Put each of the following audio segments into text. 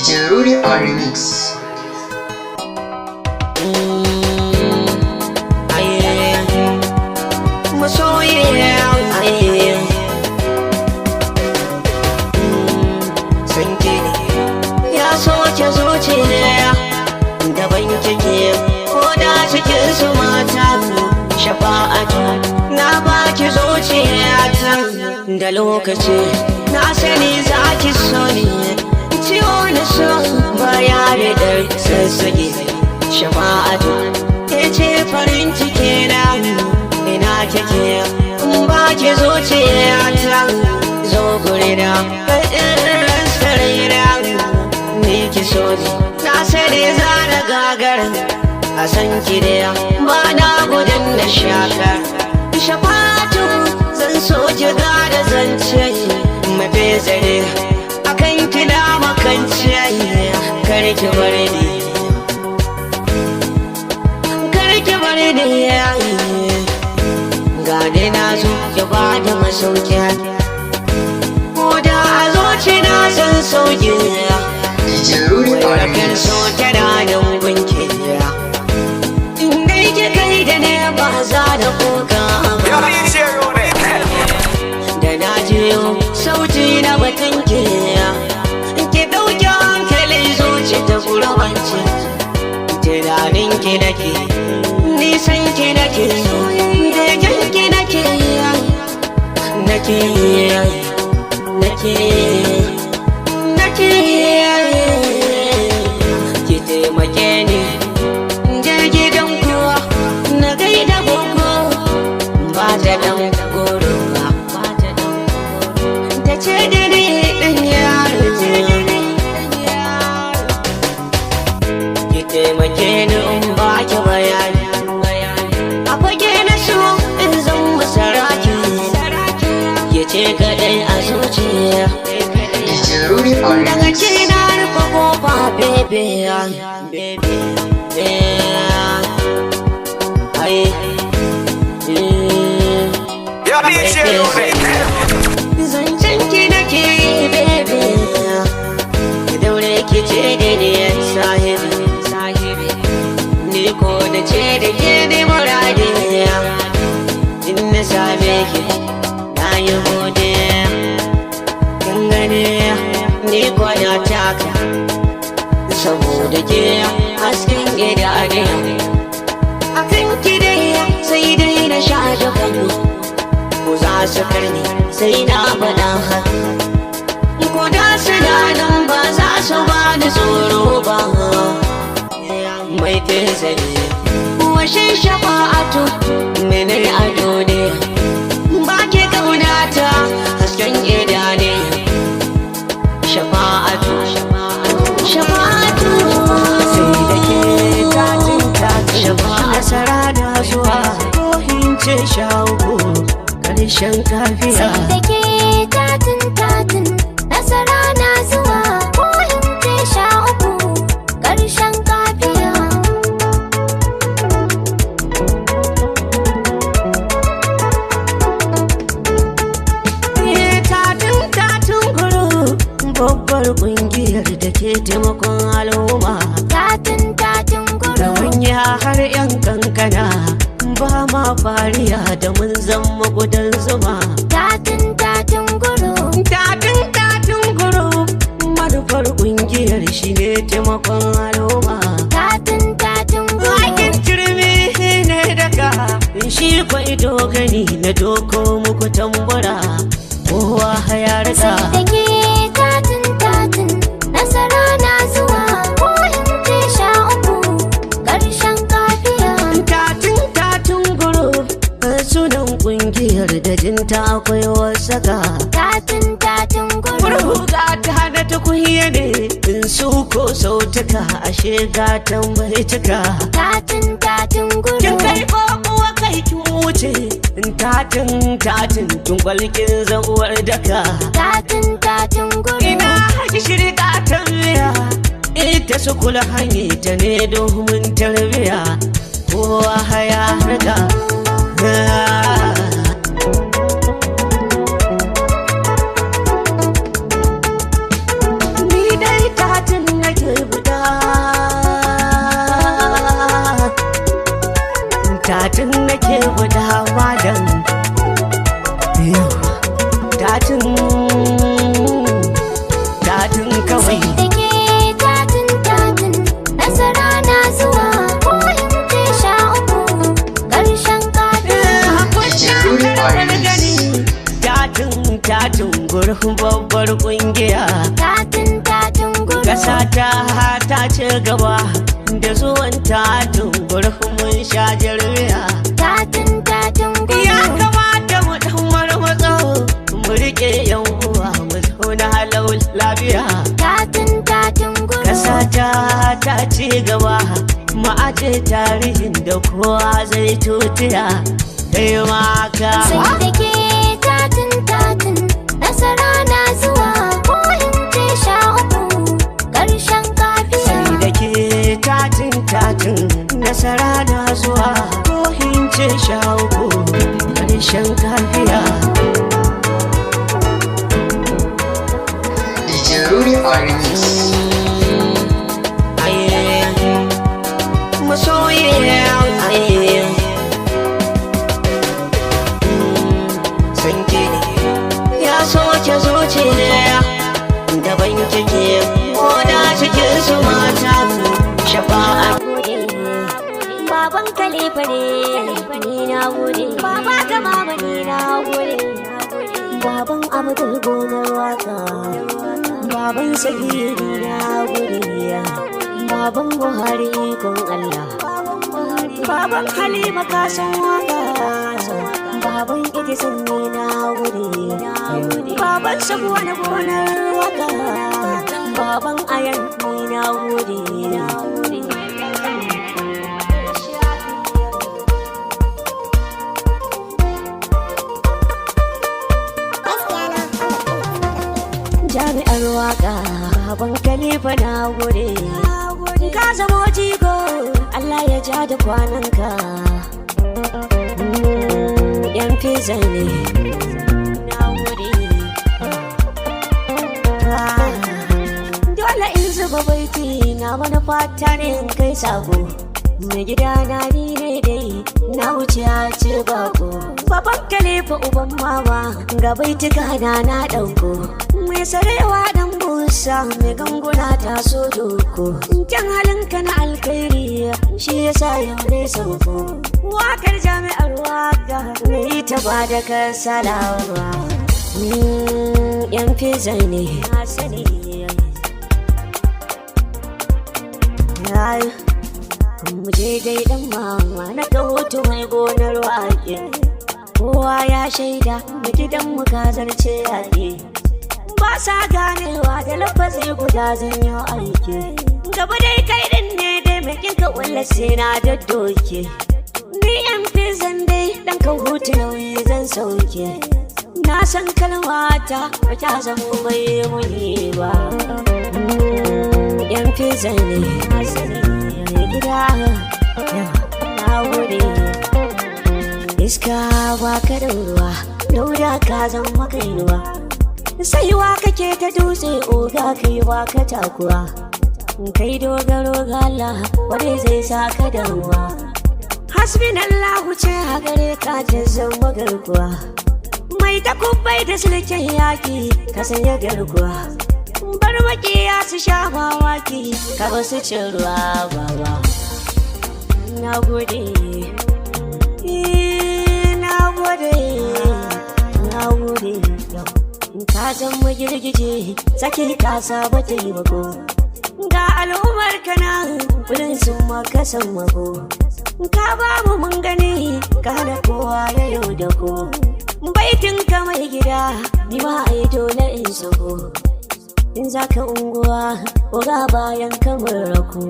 DJ Rudy on remix. Ya soke zuciya da bankike ko da cikin su mata shafa'atu na baki zuciyata da lokaci na sani zaki so ni ciwo na so baya da sassage shafa'atu ke ce farin ciki na ina kike in baki zuciyata zo gure da ni ki so ni na sani za na gagara a san ki da ba na gudun na shaka shafatu zan so ki gada zance mafi zare a kan ki na makance kar ki bari ni gane na zo ki ba da masauki ko da a zoci na san sauki wadakar so tana nan gunki inda yake kai da ne ba za da koka da na jiyo sauti na batun ki ɗauki hankali zuci ta gurabanci tunanin ki nake nisan ki nake degen ki nake ki taimake ni je gidan kowa na gaida gogo ba ta dan goro ba ta ce da ni dan yaro ki taimake ni in ba ki bayani a fage na so in zan masaraki ya ce kadai a zuciya daga ce na rufe kofa bebe zancen ki nake bebe daure ki ce da ni sahibi ni ko da ce da ke ne muradi in na same ki na yi godiya kin gane ni ko na taka saboda ke hasken gida ne a kan ki dai sai dai na sha jakan ko za su karni sai na faɗa ko da su nan ba za su ba da tsoro ba mai tezali washin shafa'atu mene ado ne ba ke kaunata hasken gida ne shafa'atu sai da ke tatin shafa'a nasara da zuwa ko hince shago karshen kafiya sai da ke tatin nasara na zuwa ko hince shago karshen kafiya babbar kungiyar da ke taimakon al'umma tatin guru manya har yan kankana ba ma fariya da mun zama gudan zuma tatin guru manufar kungiyar shi ne taimakon al'umma tatin guru hakin turmi ne daga shi kwai dogani na doko muku tambura kowa ya rika tatin nasara na zuwa ko in ce sha uku ƙarshen kafiya tatin guru sunan kungiyar da jinta akwai wasaka tatin guru ga ta hana ta kuhiya ne in su ko sautuka ashe gatan baituka tatin guru kin kai kokuwa kai kin wuce tatin tun kwalkin zauwar daka tatin guru ina haji shirka tarbiya ita su kula hanyar ta ne domin tarbiya kowa haya rika ni dai tatin babbar kungiya. Tatin guru. Ƙasa ta ci gaba da zuwan tatin guru mun sha jarmiya. Tatin guru. Ya kamata mu dan marmatsa mu rike yan uwa mu zauna halau lafiya. Tatin guru. Ƙasa ta ci gaba mu aje tarihin da kowa zai tutiya. Kai maka Sai da ke tatin nasara na zuwa ko in ce sha uku ƙarshen kafiya. sai da ke tatin nasara na zuwa ko hince sha uku ƙarshen kafiya. DJ Rudy Remix. Ya soke zuciya daban kike ko da cikin su mata shafa'a. Baban Khalifa ne ni na gode. Baba ga mama ni na gode. Baban Abdul gonar waka. Baban Sagiri na gode. Baban Buhari ikon Allah. Baban Halima kasan waka. Baban Idrisan ne na gode. Baban Sabuwa na gonar waka. Baban Ayan ni na gode. Jami'ar waka Baban Khalifa na gode. Ka zama jigo Allah ya ja da kwananka. Yan fiza ne na gode. Dole in zuba baiti na wani fata ne in kai sako. Mai gida na ni ne dai na wuce a ce bako. Baban Khalifa uban mama ga baitika na ɗauko. Mai sarewa dan busa mai ganguna ta so doko. Kyan halinka na alkhairi shi yasa yau ne sauko. Wakar jami'ar waka mai ta ba da kasalawa. Yan fiza ne na sani. Mu je dai dan mama na ga hoto mai gonar wake. Kowa ya shaida da gidan mu kazarce yaƙi. Ba sa ganewa da lafazi guda zan yi aiki. Gaba dai kai din ne dai mai kinka walla sai na daddoke. Ni yan fizan dai dan ka hutu nauyi zan sauke. Na san kalmata ba ta zan bai muni ba. Yan fizan ne na sani gida na wuri. Iska ba ka da ruwa dauda ka zan makainuwa. Saiwa kake ta dutse oga kai wa ka takura. Kai dogaro ga Allah wanda zai sa ka damuwa. Hasbinallahu ce a gare ka ta zama garkuwa. Mai takubbai da sulken yaki ka sanya garkuwa. Bar makiya su sha mamaki ka ba su cin ruwa baba. Na gode, na gode, na gode. Ka zama girgije saki ka saba taimako. Ga al'ummar kana wurin sun maka sammako. Ka ba mu mun gani ka hana kowa ya yau da ko. Baitin ka mai gida ni ma ai dole in sako. In za ka unguwa oga bayan kamar rako.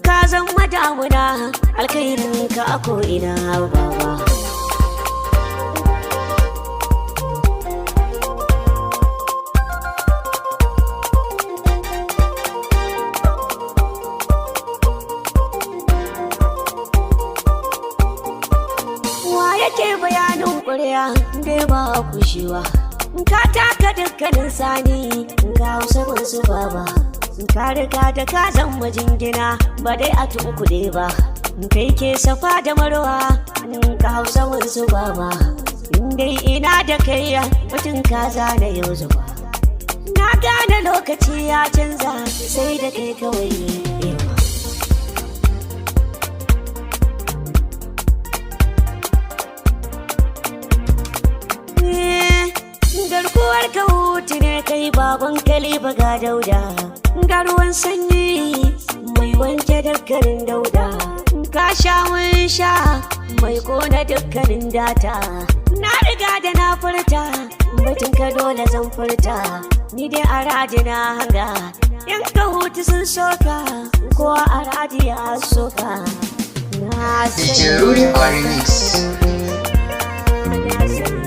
Ka zama damuna alkhairin ka a ko'ina baba. Yake bayanin ƙwarya dai ba a kushewa. Ka taka dukkanin sani ka hausa masu baba. Ka riga da ka zama jingina ba dai a tunkuɗe ba. Kai ke safa da marwa ka hausa masu baba. Dai ina da kai mutum ka zana yau zuba. Na gane lokaci ya canza sai da kai kawai yawa. garkuwar kamar ka hutu ne kai baban kaliba ga dauda ga ruwan sanyi mai wanke dukkanin dauda ka sha mun sha mai kona dukkanin data na riga da na furta batun ka dole zan furta ni dai a radina hanga yan ka hutu sun soka ko a radiya soka na DJ Rudy Remix. sani